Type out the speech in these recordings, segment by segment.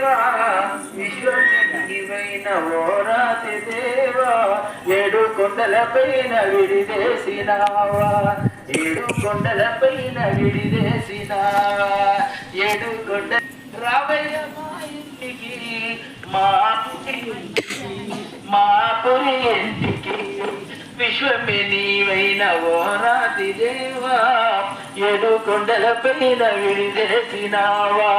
దేవా విశ్వమైన ఓరాతి దేవా ఏడు కొండలపైన విడిదేసినావా ఏడు కొండలపైన విడిదేసినావా ఏడు కొండ రావయ్య మా ఇంటికి మా పురి ఇంటికి విశ్వమే నీవైన ఓరాతి దేవా ఏడు కొండలపైన విడిదేసినావా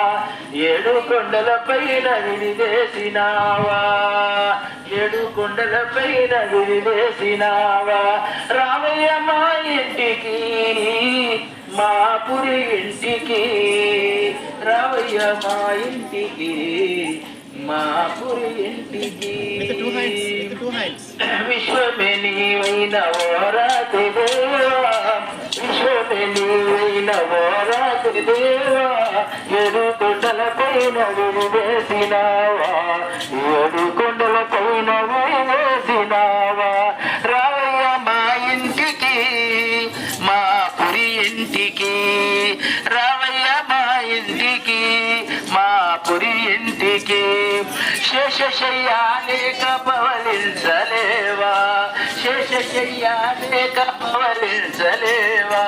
ఏడు కొండలపైన విడిదేసినావా ఏడు కొండలపైన విడిదేసినావా రామయ్య మా ఇంటికి మా పురి ఇంటికి రామయ్య మా ఇంటికి మా పురి ఇంటికి విశ్వమే నీవైన ఓరాతి దేవా విశ్వమే నీవైన ఓరాతి దేవా ఏడు కొండలపైన విడివేసినావా ఏడు కొండలపైన విడివేసినావా రావయ్య మా ఇంటికి మా పురి ఇంటికి రావయ్య మా ఇంటికి మా పురి ఇంటికి శేషశయ్యాలేక పవలించలేవా శేషశయ్యాలేక పవలించలేవా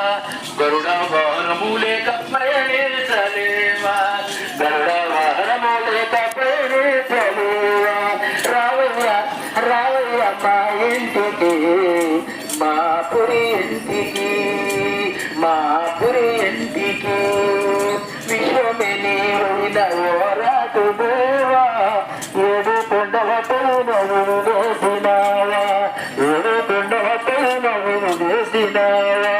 గరుడ వాహనము లేక ప్రయాణించలేవా గరుడ వాహనము లేక ప్రయాణించలేవా రావయ్య రావయ్య మా ఇంటికి మా పురి ఇంటికి మా పురి ఇంటికి విశ్వమే నీవైన ఓరాటు దేవా ఏడు కొండలపైన విడివేసినావా ఏడు కొండలపైన విడివేసినావా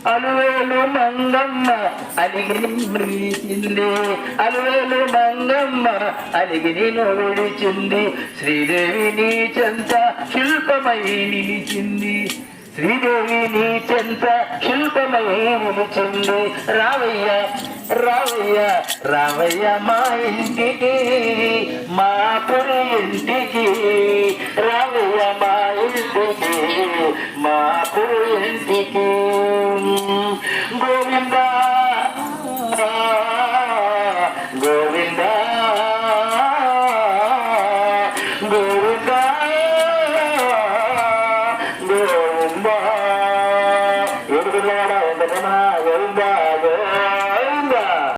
అలువేలు మంగమ్మ అలిగి విడిచింది అలువేలు మంగమ్మ అలిగి నిన్ను విడిచింది శ్రీదేవి నీ చెంత శిల్పమై నిలిచింది శ్రీదేవి నీ చెంత శిల్పమై నిలిచింది రావయ్య రావయ్య రావయ్య మా ఇంటికి మా పురి ఇంటికి రావయ్య మా ఇంటికి మా పురి ఇంటికి గోవింద